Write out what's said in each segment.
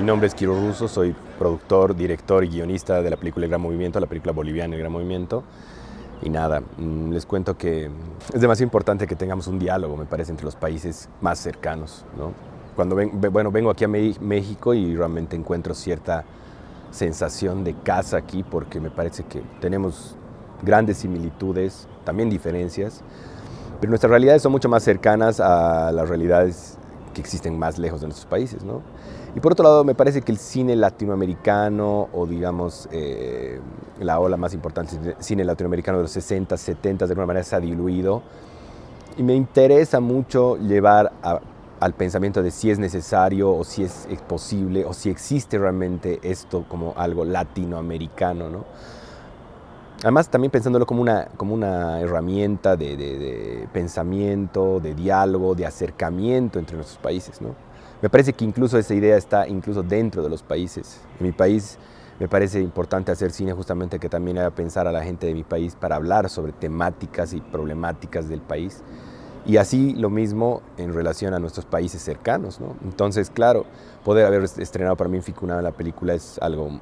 nombre es Kiro Russo, soy productor, director y guionista de la película El Gran Movimiento, la película boliviana El Gran Movimiento. Y nada, les cuento que es demasiado importante que tengamos un diálogo, me parece, entre los países más cercanos, ¿no? Cuando vengo aquí a México y realmente encuentro cierta sensación de casa aquí porque me parece que tenemos grandes similitudes, también diferencias, pero nuestras realidades son mucho más cercanas a las realidades que existen más lejos de nuestros países, ¿no? Y por otro lado, me parece que el cine latinoamericano, o digamos, la ola más importante del cine latinoamericano de los 60, 70, de alguna manera se ha diluido. Y me interesa mucho llevar al pensamiento de si es necesario, o si es posible, o si existe realmente esto como algo latinoamericano, ¿no? Además, también pensándolo como una herramienta de pensamiento, de diálogo, de acercamiento entre nuestros países, ¿no? Me parece que incluso esa idea está incluso dentro de los países. En mi país me parece importante hacer cine justamente que también haga pensar a la gente de mi país para hablar sobre temáticas y problemáticas del país. Y así lo mismo en relación a nuestros países cercanos, ¿no? Entonces, claro, poder haber estrenado para mí en Ficunam la película es algo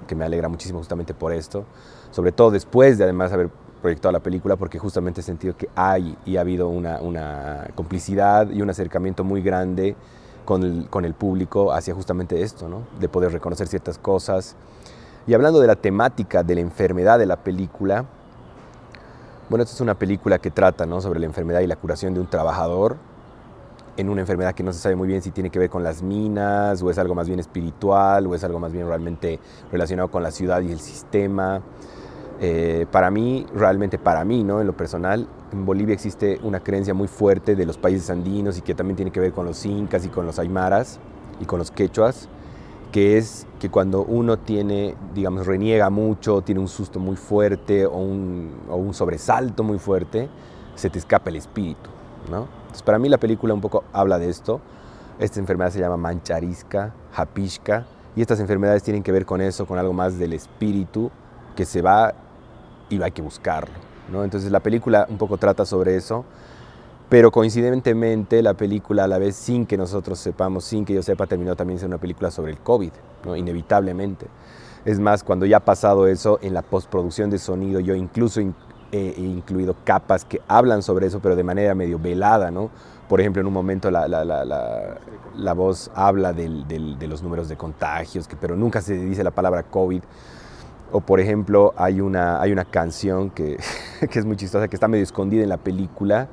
que me alegra muchísimo justamente por esto, sobre todo después de además haber proyectado la película, porque justamente he sentido que hay y ha habido una complicidad y un acercamiento muy grande con el público hacia justamente esto, ¿no? De poder reconocer ciertas cosas. Y hablando de la temática de la enfermedad de la película, bueno, esta es una película que trata, ¿no?, sobre la enfermedad y la curación de un trabajador en una enfermedad que no se sabe muy bien si tiene que ver con las minas, o es algo más bien espiritual, o es algo más bien realmente relacionado con la ciudad y el sistema. Para mí, realmente para mí, ¿no?, en lo personal, en Bolivia existe una creencia muy fuerte de los países andinos y que también tiene que ver con los incas y con los aymaras y con los quechuas, que es que cuando uno tiene, digamos, reniega mucho, tiene un susto muy fuerte o un sobresalto muy fuerte, se te escapa el espíritu, ¿no? Entonces, para mí la película un poco habla de esto. Esta enfermedad se llama mancharisca, japishka, y estas enfermedades tienen que ver con eso, con algo más del espíritu que se va y hay que buscarlo, ¿no? Entonces la película un poco trata sobre eso, pero coincidentemente la película, a la vez, sin que nosotros sepamos, sin que yo sepa, terminó también siendo una película sobre el COVID, ¿no? Inevitablemente. Es más, cuando ya ha pasado eso, en la postproducción de sonido, yo incluso he incluido capas que hablan sobre eso, pero de manera medio velada, ¿no? Por ejemplo, en un momento la voz habla de los números de contagios, pero nunca se dice la palabra COVID. O por ejemplo, hay una canción que es muy chistosa, que está medio escondida en la película,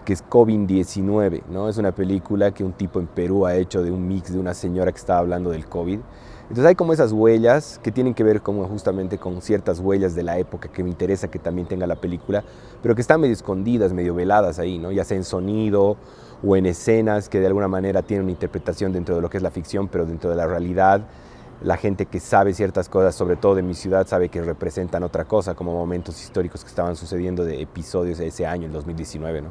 que es COVID-19, ¿no? Es una película que un tipo en Perú ha hecho de un mix de una señora que estaba hablando del COVID. Entonces hay como esas huellas que tienen que ver como justamente con ciertas huellas de la época que me interesa que también tenga la película, pero que están medio escondidas, medio veladas ahí, ¿no? Ya sea en sonido o en escenas que de alguna manera tienen una interpretación dentro de lo que es la ficción, pero dentro de la realidad la gente que sabe ciertas cosas, sobre todo de mi ciudad, sabe que representan otra cosa, como momentos históricos que estaban sucediendo de episodios de ese año, el 2019, ¿no?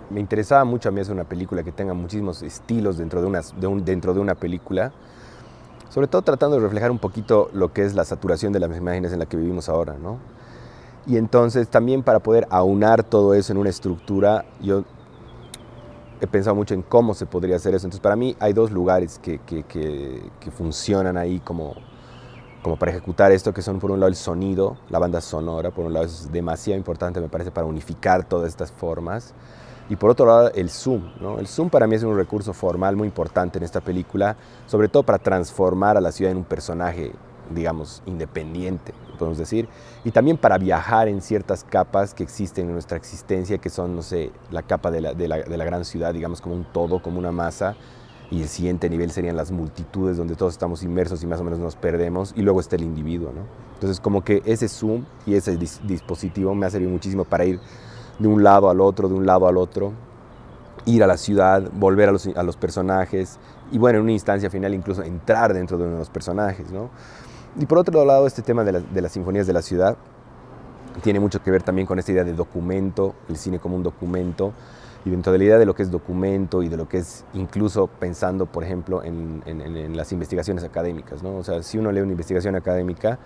Me interesaba mucho a mí hacer una película que tenga muchísimos estilos dentro de una película, sobre todo tratando de reflejar un poquito lo que es la saturación de las imágenes en la que vivimos ahora, ¿no? Y entonces también para poder aunar todo eso en una estructura, yo he pensado mucho en cómo se podría hacer eso. Entonces para mí hay dos lugares que funcionan ahí como para ejecutar esto, que son por un lado el sonido, la banda sonora, por un lado es demasiado importante me parece para unificar todas estas formas, y por otro lado el zoom, ¿no? El zoom para mí es un recurso formal muy importante en esta película, sobre todo para transformar a la ciudad en un personaje, digamos, independiente, podemos decir, y también para viajar en ciertas capas que existen en nuestra existencia, que son, no sé, la capa de la gran ciudad, digamos, como un todo, como una masa, y el siguiente nivel serían las multitudes donde todos estamos inmersos y más o menos nos perdemos, y luego está el individuo, ¿no? Entonces como que ese zoom y ese dispositivo me ha servido muchísimo para ir de un lado al otro, ir a la ciudad, volver a los personajes, y bueno, en una instancia final incluso entrar dentro de uno de los personajes, ¿no? Y por otro lado, este tema de las sinfonías de la ciudad tiene mucho que ver también con esta idea de documento, el cine como un documento, y dentro de la idea de lo que es documento y de lo que es incluso pensando, por ejemplo, en las investigaciones académicas, ¿no? O sea, si uno lee una investigación académica,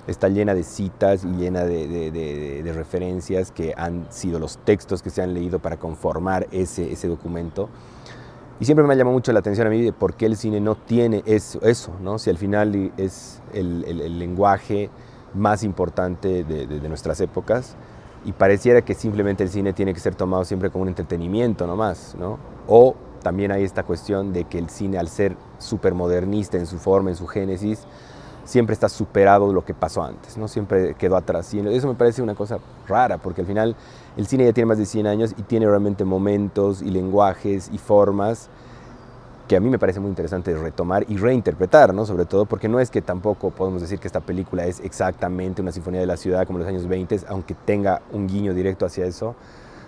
está llena de citas y llena de referencias que han sido los textos que se han leído para conformar ese documento. Y siempre me ha llamado mucho la atención a mí de por qué el cine no tiene eso, ¿no? Si al final es el lenguaje más importante de nuestras épocas, y pareciera que simplemente el cine tiene que ser tomado siempre como un entretenimiento nomás, ¿no? O también hay esta cuestión de que el cine, al ser súper modernista en su forma, en su génesis, siempre está superado lo que pasó antes, ¿no? Siempre quedó atrás. Y eso me parece una cosa rara, porque al final el cine ya tiene más de 100 años y tiene realmente momentos y lenguajes y formas que a mí me parece muy interesante retomar y reinterpretar, ¿no? Sobre todo porque no es que tampoco podemos decir que esta película es exactamente una sinfonía de la ciudad como en los años 20, aunque tenga un guiño directo hacia eso,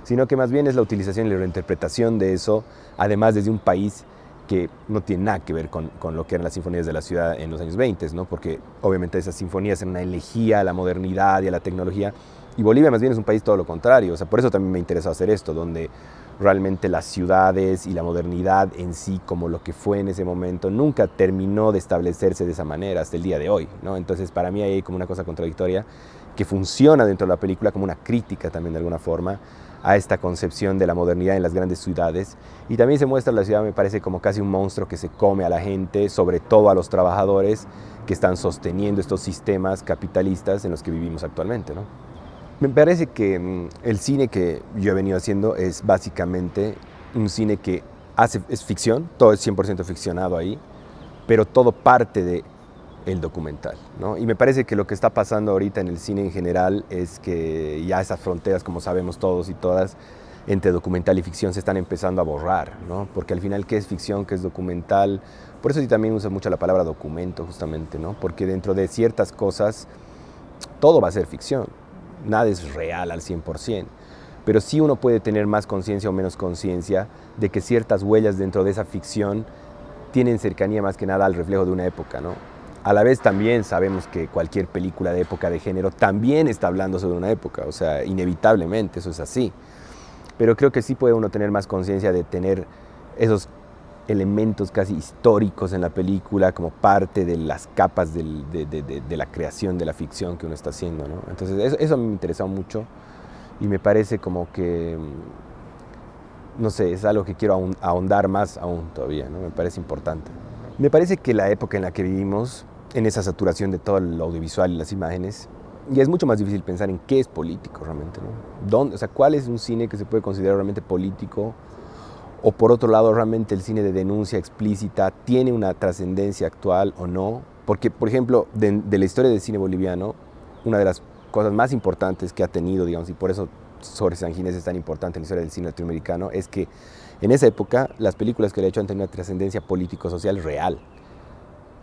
sino que más bien es la utilización y la reinterpretación de eso, además desde un país que no tiene nada que ver con lo que eran las sinfonías de la ciudad en los años 20, ¿no? Porque obviamente esas sinfonías eran una elegía a la modernidad y a la tecnología, y Bolivia más bien es un país todo lo contrario. O sea, por eso también me interesó hacer esto, donde realmente las ciudades y la modernidad en sí, como lo que fue en ese momento, nunca terminó de establecerse de esa manera hasta el día de hoy, ¿no? Entonces, para mí hay como una cosa contradictoria que funciona dentro de la película como una crítica también de alguna forma a esta concepción de la modernidad en las grandes ciudades. Y también se muestra la ciudad, me parece, como casi un monstruo que se come a la gente, sobre todo a los trabajadores que están sosteniendo estos sistemas capitalistas en los que vivimos actualmente, ¿no? Me parece que el cine que yo he venido haciendo es básicamente un cine que es ficción, todo es 100% ficcionado ahí, pero todo parte de el documental, ¿no? Y me parece que lo que está pasando ahorita en el cine en general es que ya esas fronteras, como sabemos todos y todas, entre documental y ficción se están empezando a borrar, ¿no? Porque al final, ¿qué es ficción? ¿Qué es documental? Por eso sí también uso mucho la palabra documento, justamente, ¿no? Porque dentro de ciertas cosas todo va a ser ficción, nada es real al 100%, pero sí uno puede tener más conciencia o menos conciencia de que ciertas huellas dentro de esa ficción tienen cercanía más que nada al reflejo de una época, ¿no? A la vez también sabemos que cualquier película de época de género también está hablando sobre una época, o sea, inevitablemente eso es así. Pero creo que sí puede uno tener más conciencia de tener esos elementos casi históricos en la película como parte de las capas de la creación de la ficción que uno está haciendo, ¿no? Entonces eso a mí me interesó mucho y me parece como que, no sé, es algo que quiero ahondar más aún todavía, ¿no? Me parece importante. Me parece que la época en la que vivimos, en esa saturación de todo el audiovisual y las imágenes, ya es mucho más difícil pensar en qué es político realmente, ¿no? O sea, ¿cuál es un cine que se puede considerar realmente político? O por otro lado, realmente el cine de denuncia explícita tiene una trascendencia actual o no. Porque, por ejemplo, de la historia del cine boliviano, una de las cosas más importantes que ha tenido, digamos, y por eso Sobre San Ginés es tan importante en la historia del cine latinoamericano, es que en esa época las películas que le ha hecho han tenido una trascendencia político-social real,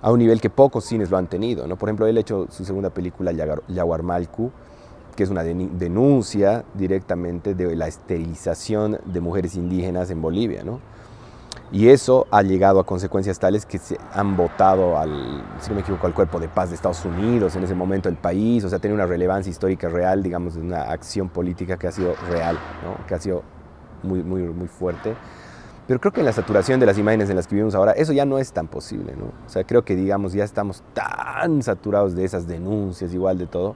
a un nivel que pocos cines lo han tenido, ¿no? Por ejemplo, él ha hecho su segunda película, Yaguarmalcu, que es una denuncia directamente de la esterilización de mujeres indígenas en Bolivia, ¿no? Y eso ha llegado a consecuencias tales que se han votado si no me equivoco, al Cuerpo de Paz de Estados Unidos, en ese momento el país, o sea, tiene una relevancia histórica real, digamos, de una acción política que ha sido real, ¿no? Que ha sido muy, muy, muy fuerte. Pero creo que en la saturación de las imágenes en las que vivimos ahora, eso ya no es tan posible, ¿no? O sea, creo que, digamos, ya estamos tan saturados de esas denuncias, igual de todo,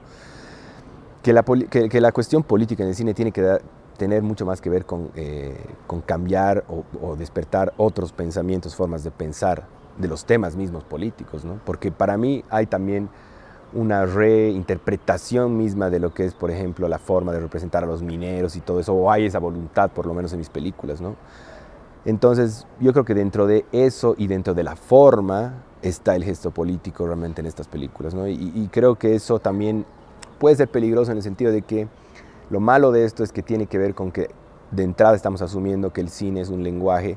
que la cuestión política en el cine tiene que tener mucho más que ver con cambiar o despertar otros pensamientos, formas de pensar de los temas mismos políticos, ¿no? Porque para mí hay también una reinterpretación misma de lo que es, por ejemplo, la forma de representar a los mineros y todo eso, o hay esa voluntad, por lo menos en mis películas, ¿no? Entonces, yo creo que dentro de eso y dentro de la forma está el gesto político realmente en estas películas, ¿no? Y creo que eso también puede ser peligroso en el sentido de que lo malo de esto es que tiene que ver con que de entrada estamos asumiendo que el cine es un lenguaje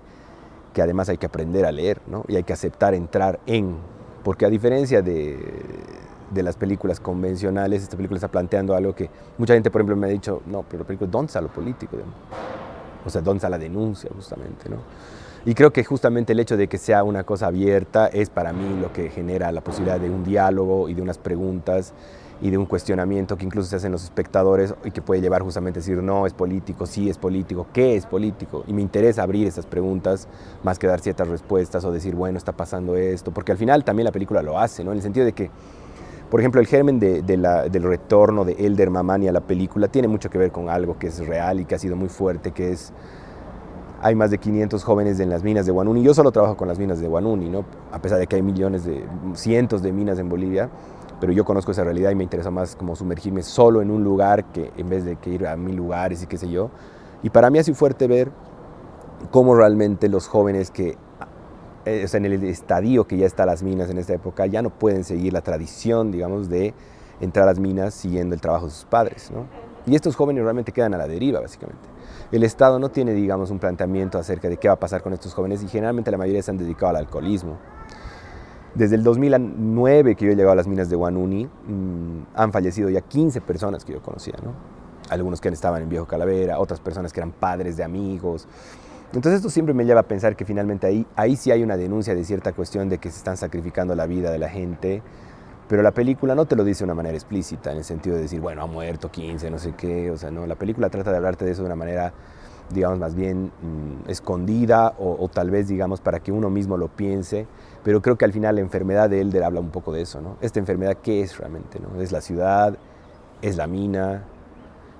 que además hay que aprender a leer, ¿no? Y hay que aceptar entrar en, porque a diferencia de las películas convencionales, esta película está planteando algo que mucha gente, por ejemplo, me ha dicho, no, pero la película, ¿dónde está lo político? O sea, ¿dónde está la denuncia justamente, ¿no? Y creo que justamente el hecho de que sea una cosa abierta es para mí lo que genera la posibilidad de un diálogo y de unas preguntas y de un cuestionamiento que incluso se hacen los espectadores y que puede llevar justamente a decir, no, es político, sí es político, ¿qué es político? Y me interesa abrir esas preguntas más que dar ciertas respuestas o decir, bueno, está pasando esto, porque al final también la película lo hace, ¿no? En el sentido de que, por ejemplo, el germen del retorno de Elder Mamani a la película tiene mucho que ver con algo que es real y que ha sido muy fuerte, que es hay más de 500 jóvenes en las minas de Huanuni. Yo solo trabajo con las minas de Huanuni, ¿no? A pesar de que hay cientos de minas en Bolivia, pero yo conozco esa realidad y me interesa más como sumergirme solo en un lugar que en vez de que ir a 1000 lugares y qué sé yo. Y para mí ha sido fuerte ver cómo realmente los jóvenes que, o sea, en el estadio que ya está las minas en esta época, ya no pueden seguir la tradición, digamos, de entrar a las minas siguiendo el trabajo de sus padres, ¿no? Y estos jóvenes realmente quedan a la deriva, básicamente. El Estado no tiene, digamos, un planteamiento acerca de qué va a pasar con estos jóvenes y generalmente la mayoría se han dedicado al alcoholismo. Desde el 2009 que yo he llegado a las minas de Huanuni, han fallecido ya 15 personas que yo conocía, ¿no? Algunos que estaban en Viejo Calavera, otras personas que eran padres de amigos. Entonces esto siempre me lleva a pensar que finalmente ahí sí hay una denuncia de cierta cuestión de que se están sacrificando la vida de la gente, pero la película no te lo dice de una manera explícita, en el sentido de decir, bueno, ha muerto 15, no sé qué, o sea, no, la película trata de hablarte de eso de una manera, digamos, más bien escondida o tal vez, digamos, para que uno mismo lo piense, pero creo que al final la enfermedad de Elder habla un poco de eso, ¿no? Esta enfermedad, ¿qué es realmente, no? ¿Es la ciudad? ¿Es la mina?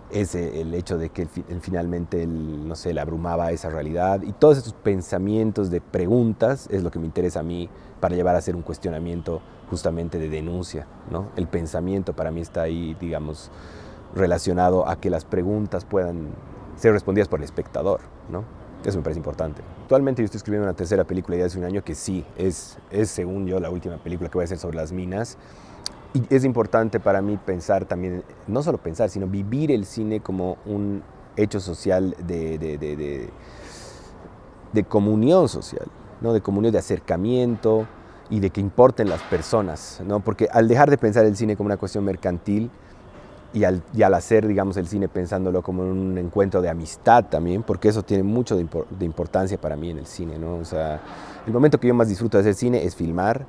Es el hecho de que finalmente, no sé, le abrumaba esa realidad y todos estos pensamientos de preguntas es lo que me interesa a mí para llevar a hacer un cuestionamiento justamente de denuncia, ¿no? El pensamiento para mí está ahí, digamos, relacionado a que las preguntas puedan ser respondidas por el espectador, ¿no? Eso me parece importante. Actualmente yo estoy escribiendo una tercera película ya hace un año que sí, es según yo la última película que voy a hacer sobre las minas. Y es importante para mí pensar también, no solo pensar, sino vivir el cine como un hecho social de comunión social, ¿no? De comunión, de acercamiento y de que importen las personas, ¿no? Porque al dejar de pensar el cine como una cuestión mercantil y al hacer, digamos, el cine pensándolo como un encuentro de amistad también, porque eso tiene mucho de importancia para mí en el cine, ¿no? O sea, el momento que yo más disfruto de hacer cine es filmar,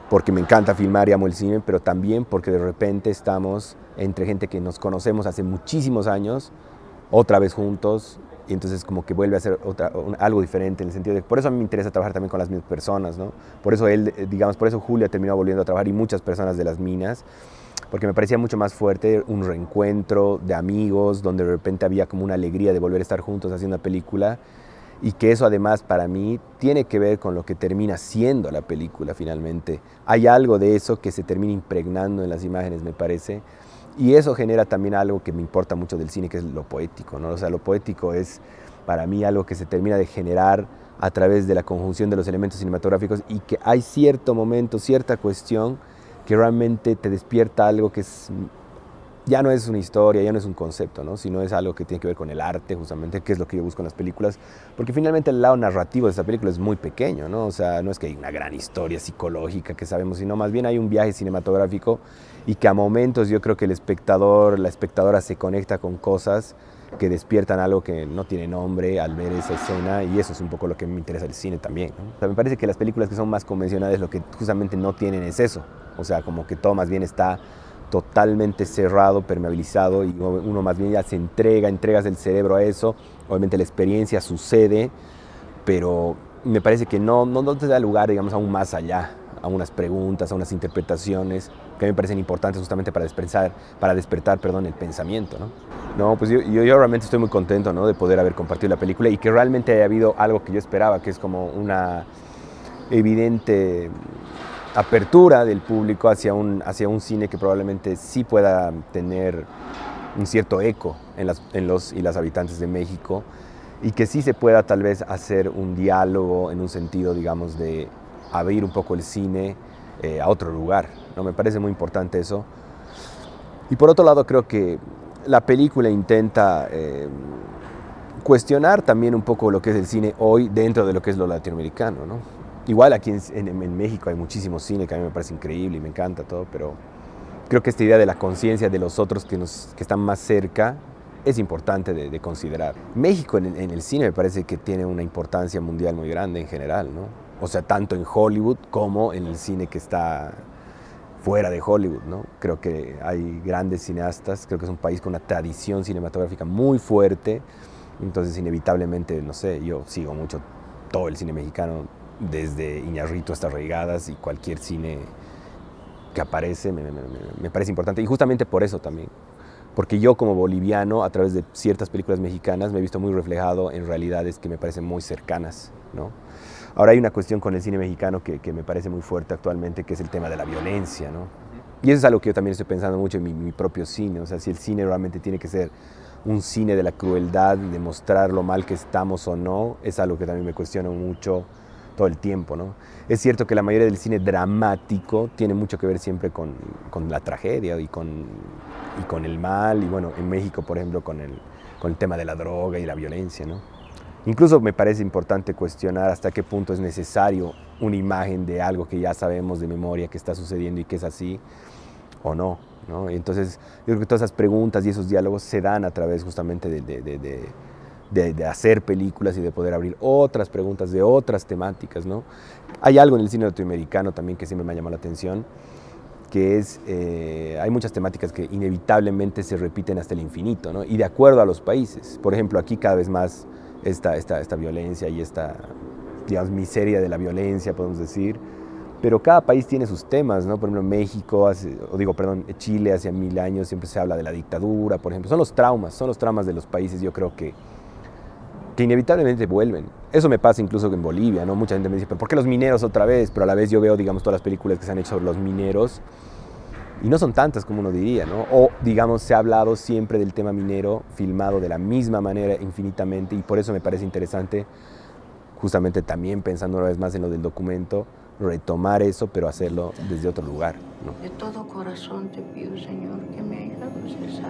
porque me encanta filmar y amo el cine, pero también porque de repente estamos entre gente que nos conocemos hace muchísimos años, otra vez juntos, y entonces como que vuelve a ser algo diferente, en el sentido de, por eso a mí me interesa trabajar también con las mismas personas, ¿no? Por eso digamos, por eso Julia terminó volviendo a trabajar y muchas personas de las minas, porque me parecía mucho más fuerte un reencuentro de amigos, donde de repente había como una alegría de volver a estar juntos haciendo una película, y que eso además para mí tiene que ver con lo que termina siendo la película finalmente. Hay algo de eso que se termina impregnando en las imágenes, me parece, y eso genera también algo que me importa mucho del cine, que es lo poético, ¿no? O sea, lo poético es para mí algo que se termina de generar a través de la conjunción de los elementos cinematográficos y que hay cierto momento, cierta cuestión que realmente te despierta algo que ya no es una historia, ya no es un concepto, ¿no? Sino es algo que tiene que ver con el arte, justamente, que es lo que yo busco en las películas, porque finalmente el lado narrativo de esta película es muy pequeño, ¿no? O sea, no es que hay una gran historia psicológica que sabemos, sino más bien hay un viaje cinematográfico y que a momentos yo creo que el espectador, la espectadora se conecta con cosas que despiertan algo que no tiene nombre al ver esa escena, y eso es un poco lo que me interesa del cine también, ¿no? O sea, me parece que las películas que son más convencionales lo que justamente no tienen es eso, o sea, como que todo más bien está totalmente cerrado, permeabilizado, y uno más bien ya se entregas el cerebro a eso. Obviamente la experiencia sucede, pero me parece que no te da lugar, digamos, aún más allá, a unas preguntas, a unas interpretaciones que me parecen importantes justamente para despertar, el pensamiento, ¿no? No, pues yo realmente estoy muy contento, ¿no? De poder haber compartido la película y que realmente haya habido algo que yo esperaba, que es como una evidente apertura del público hacia un cine que probablemente sí pueda tener un cierto eco en los y las habitantes de México, y que sí se pueda tal vez hacer un diálogo en un sentido, digamos, de abrir un poco el cine a otro lugar, ¿no? Me parece muy importante eso. Y por otro lado creo que la película intenta cuestionar también un poco lo que es el cine hoy dentro de lo que es lo latinoamericano, ¿no? Igual aquí en México hay muchísimo cine que a mí me parece increíble y me encanta todo, pero creo que esta idea de la conciencia de los otros que están más cerca es importante de considerar. México en el cine me parece que tiene una importancia mundial muy grande en general, ¿no? O sea, tanto en Hollywood como en el cine que está fuera de Hollywood, ¿no? Creo que hay grandes cineastas, creo que es un país con una tradición cinematográfica muy fuerte, entonces inevitablemente, no sé, yo sigo mucho todo el cine mexicano, desde Iñárritu hasta Reigadas, y cualquier cine que aparece me parece importante, y justamente por eso también, porque yo como boliviano, a través de ciertas películas mexicanas, me he visto muy reflejado en realidades que me parecen muy cercanas, ¿no? Ahora hay una cuestión con el cine mexicano que me parece muy fuerte actualmente, que es el tema de la violencia, ¿no? Y eso es algo que yo también estoy pensando mucho en mi propio cine, o sea, si el cine realmente tiene que ser un cine de la crueldad, de mostrar lo mal que estamos o no, es algo que también me cuestiono mucho todo el tiempo, ¿no? Es cierto que la mayoría del cine dramático tiene mucho que ver siempre con la tragedia y con el mal, y bueno, en México, por ejemplo, con el tema de la droga y la violencia, ¿no? Incluso me parece importante cuestionar hasta qué punto es necesario una imagen de algo que ya sabemos de memoria que está sucediendo y que es así o no, ¿no? Entonces, yo creo que todas esas preguntas y esos diálogos se dan a través justamente de hacer películas y de poder abrir otras preguntas de otras temáticas, ¿no? Hay algo en el cine latinoamericano también que siempre me ha llamado la atención, que es, hay muchas temáticas que inevitablemente se repiten hasta el infinito, ¿no? Y de acuerdo a los países. Por ejemplo, aquí cada vez más esta violencia y esta, digamos, miseria de la violencia, podemos decir, pero cada país tiene sus temas, ¿no? Por ejemplo, México, Chile hace 1000 años siempre se habla de la dictadura, por ejemplo. Son los traumas de los países, yo creo que inevitablemente vuelven. Eso me pasa incluso en Bolivia, ¿no? Mucha gente me dice, ¿pero por qué los mineros otra vez? Pero a la vez yo veo, digamos, todas las películas que se han hecho sobre los mineros y no son tantas como uno diría, ¿no? O, digamos, se ha hablado siempre del tema minero filmado de la misma manera infinitamente y por eso me parece interesante, justamente también pensando una vez más en lo del documento, retomar eso, pero hacerlo desde otro lugar, ¿no? De todo corazón te pido, Señor, que me hagas cesar.